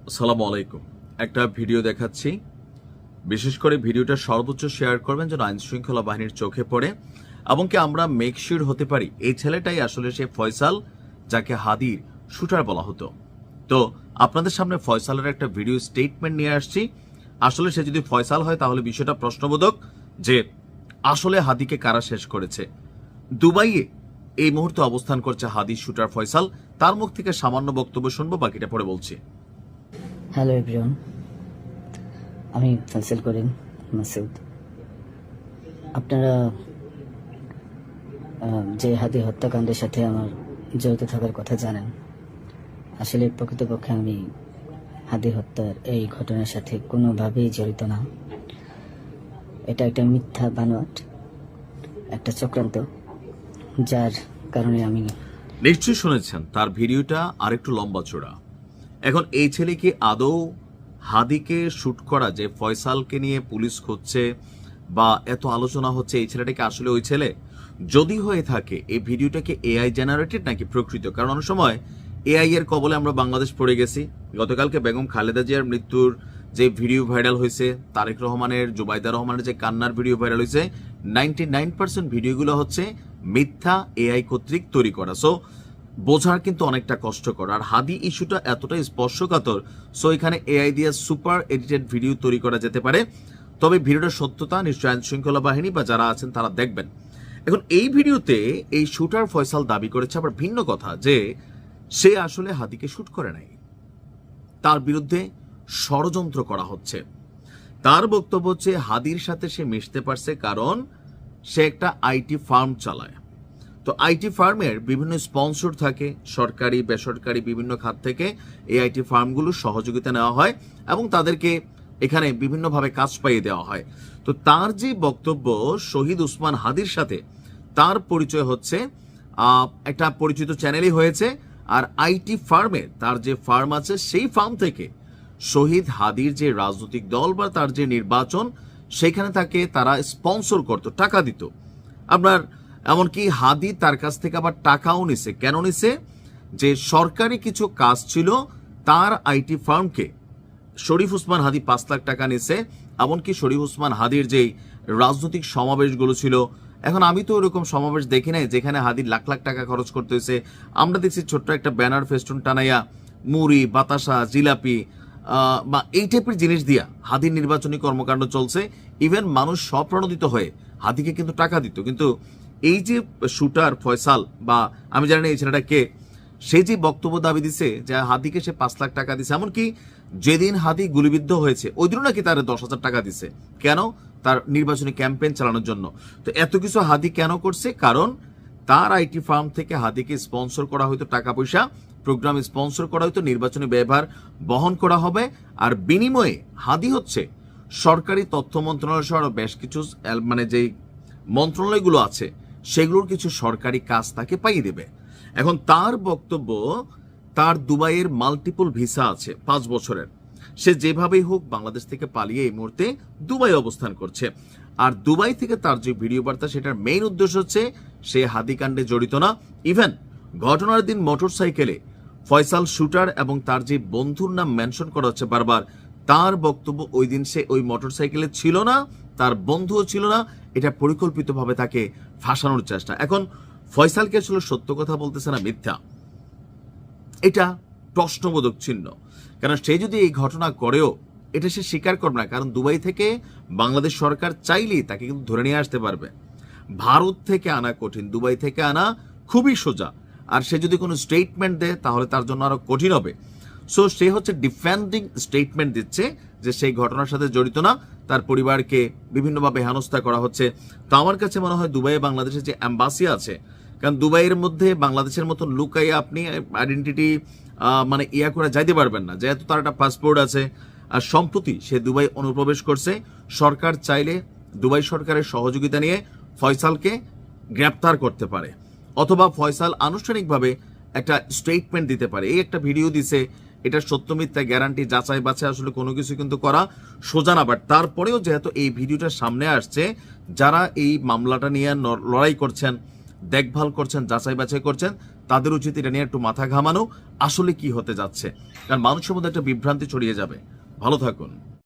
আসসালামু আলাইকুম। একটা ভিডিও দেখাচ্ছি, বিশেষ করে ভিডিওটা সর্বোচ্চ শেয়ার করবেন যেন আইন শৃঙ্খলা বাহিনীর চোখে পড়ে এবং কি আমরা মেকশিওর হতে পারি এই ছেলেটাই আসলে সে ফয়সাল, যাকে হাদির শুটার বলা হতো। তো আপনাদের সামনে ফয়সালের একটা ভিডিও স্টেটমেন্ট নিয়ে আসছি। আসলে সে যদি ফয়সাল হয় তাহলে বিষয়টা প্রশ্নবোধক যে আসলে হাদিকে কারা শেষ করেছে। দুবাইয়ে এই মুহূর্তে অবস্থান করছে হাদির শুটার ফয়সাল। তার মুখ থেকে সামান্য বক্তব্য শুনবো, বাকিটা পরে বলছি। হ্যালো এভরিওয়ান, আমি ফয়সাল করিম মাসুদ। আপনারা যে হাদি হত্যাকাণ্ডের সাথে আমার জড়িত থাকার কথা জানেন। আসলে প্রকৃতপক্ষে আমি হাদি হত্যার এই ঘটনার সাথে কোনোভাবেই জড়িত না। এটা একটা মিথ্যা বানোয়াট, একটা চক্রান্ত, যার কারণে আমি নিশ্চয়ই শুনেছেন তার ভিডিওটা আরেকটু লম্বা চড়া। এখন এই ছেলে কি আদৌ হাদিকে শুট করা, যে ফয়সালকে নিয়ে পুলিশ খুঁজছে বা এত আলোচনা হচ্ছে, এই ছেলেটাকে আসলে ওই ছেলে? যদি হয়ে থাকে এই ভিডিওটাকে এআই জেনারেটেড নাকি প্রকৃত? কারণ অনেক সময় এআই এর কবলে আমরা বাংলাদেশ পড়ে গেছি। গতকালকে বেগম খালেদা জিয়ার মৃত্যুর যে ভিডিও ভাইরাল হয়েছে, তারেক রহমানের, জুবাইদা রহমানের যে কান্নার ভিডিও ভাইরাল হয়েছে, 99% ভিডিওগুলো হচ্ছে মিথ্যা এআই কর্তৃক তৈরি করা। সো বোঝার কিন্তু অনেকটা কষ্টকর। আর হাদি ইস্যুটা এতটাই স্পর্শকাতর, সো এখানে এআই দিয়ে সুপার এডিটেড ভিডিও তৈরি করা যেতে পারে। তবে ভিডিওটার সত্যতা নিশ্চয় আইন শৃঙ্খলা বাহিনী বা যারা আছেন তারা দেখবেন। এখন এই ভিডিওতে এই শুটার ফয়সাল দাবি করেছে আবার ভিন্ন কথা, যে সে আসলে হাদিকে শুট করে নাই, তার বিরুদ্ধে ষড়যন্ত্র করা হচ্ছে। তার বক্তব্য হচ্ছে হাদির সাথে সে মিশতে পারছে কারণ সে একটা আইটি ফার্ম চালায়। তো আইটি ফার্মের বিভিন্ন স্পন্সর থাকে, সরকারি বেসরকারি বিভিন্ন খাত থেকে এই আইটি ফার্মগুলোর সহযোগিতা নেওয়া হয় এবং তাদেরকে এখানে বিভিন্নভাবে কাজ পাইয়ে দেওয়া হয়। তো তার যে বক্তব্য, শহীদ উসমান হাদির সাথে তার পরিচয় হচ্ছে একটা পরিচিত চ্যানেলই হয়েছে, আর আইটি ফার্মে তার যে ফার্ম আছে সেই ফার্ম থেকে শহীদ হাদির যে রাজনৈতিক দল বা তার যে নির্বাচন, সেখানে তাকে তারা স্পন্সর করত, টাকা দিত। আপনার এমনকি হাদি তার কাছ থেকে আবার টাকাও নিছে। কেন নিছে? যে সরকারি কিছু কাজ ছিল, তার আইটি ফার্মকে শরীফ উসমান হাদি 5 লাখ টাকা নিছে। এমনকি শরীফ উসমান হাদির যেই রাজনৈতিক সমাবেশগুলো ছিল, এখন আমি তো ওরকম সমাবেশ দেখি নাই যেখানে হাদির লাখ লাখ টাকা খরচ করতে হয়েছে। আমরা দেখছি ছোট্ট একটা ব্যানার ফেস্টুন টানাইয়া মুড়ি, বাতাসা, জিলাপি বা এই টাইপের জিনিস দিয়া হাদির নির্বাচনী কর্মকাণ্ড চলছে। ইভেন মানুষ স্বপ্রণোদিত হয়ে হাদিকে কিন্তু টাকা দিত। কিন্তু এই যে শুটার ফয়সাল, বা আমি জানি না এই ছেলেটা কে, সে যে বক্তব্য দাবি দিছে যে হাদিকে সে 5 লাখ টাকা দিছে, এমনকি যেদিন হাদি গুলিবিদ্ধ হয়েছে ওই দিনও নাকি তার 10,000 টাকা দিছে। কেন? তার নির্বাচনী ক্যাম্পেইন চালানোর জন্য। তো এত কিছু হাদি কেন করছে? কারণ তার আইটি ফার্ম থেকে হাদিকে স্পন্সর করা হয়তো, টাকা পয়সা প্রোগ্রাম স্পন্সর করা হয়তো, নির্বাচনী ব্যয়ভার বহন করা হবে। আর বিনিময়ে হাদি হচ্ছে সরকারি তথ্য মন্ত্রণালয় সহ বেশ কিছু মানে যেই মন্ত্রণালয়গুলো আছে সেগুলোর কিছু সরকারি কাজ তাকে পাইয়ে দেবে। এখন তার বক্তব্য, তার দুবাইয়ের মাল্টিপল ভিসা আছে 5 বছরের। সে যেভাবেই হোক বাংলাদেশ থেকে পালিয়ে এই মুহূর্তে দুবাই অবস্থান করছে। আর দুবাই থেকে তার যে ভিডিও বার্তা, সেটার মেইন উদ্দেশ্য হচ্ছে সে হাদিকাণ্ডে জড়িত না। ইভেন ঘটনার দিন মোটরসাইকেলে ফয়সাল শুটার এবং তার যে বন্ধুর নাম মেনশন করা হচ্ছে বারবার, তার বক্তব্য ওই দিন সে ওই মোটরসাইকেলে ছিল না, তার বন্ধুও ছিল না। এটা পরিকল্পিতভাবে তাকে ফাঁসানোর চেষ্টা। এখন ফয়সালকে আসলে সত্য কথা বলতেছে না মিথ্যা, এটা প্রশ্নবোধক চিহ্ন। কারণ সে যদি এই ঘটনা করেও এটা সে স্বীকার করবে না, কারণ দুবাই থেকে বাংলাদেশ সরকার চাইলেই তাকে কিন্তু ধরে নিয়ে আসতে পারবে। ভারত থেকে আনা কঠিন, দুবাই থেকে আনা খুবই সোজা। আর সে যদি কোনো স্টেটমেন্ট দেয় তাহলে তার জন্য আরো কঠিন হবে। সো সে হচ্ছে ডিফেন্ডিং স্টেটমেন্ট দিচ্ছে যে সেই ঘটনার সাথে জড়িত না, তার পরিবারকে বিভিন্নভাবে হেনস্থা করা হচ্ছে। তো আমার কাছে মনে হয় দুবাইয়ে বাংলাদেশের যে অ্যাম্বাসি আছে, কারণ দুবাইয়ের মধ্যে বাংলাদেশের মতন লুকাইয়া আপনি আইডেন্টিটি মানে ইয়া করে যাইতে পারবেন না, যেহেতু তার একটা পাসপোর্ট আছে। আর সম্প্রতি সে দুবাই অনুপ্রবেশ করছে। সরকার চাইলে দুবাই সরকারের সহযোগিতা নিয়ে ফয়সালকে গ্রেপ্তার করতে পারে, অথবা ফয়সাল আনুষ্ঠানিকভাবে একটা স্টেটমেন্ট দিতে পারে। এই একটা ভিডিও দিছে, এটা সত্য মিথ্যা গ্যারান্টি যাচাই বাছাই আসলে কোনো কিছু কিন্তু করা সোজা না। বাট তারপরেও যেহেতু এই ভিডিওটা সামনে আসছে, যারা এই মামলাটা নিয়ে লড়াই করছেন, দেখভাল করছেন, যাচাই বাছাই করছেন, তাদের উচিত এটা নিয়ে একটু মাথা ঘামানো, আসলে কি হতে যাচ্ছে, কারণ মানুষের মধ্যে একটা বিভ্রান্তি ছড়িয়ে যাবে। ভালো থাকুন।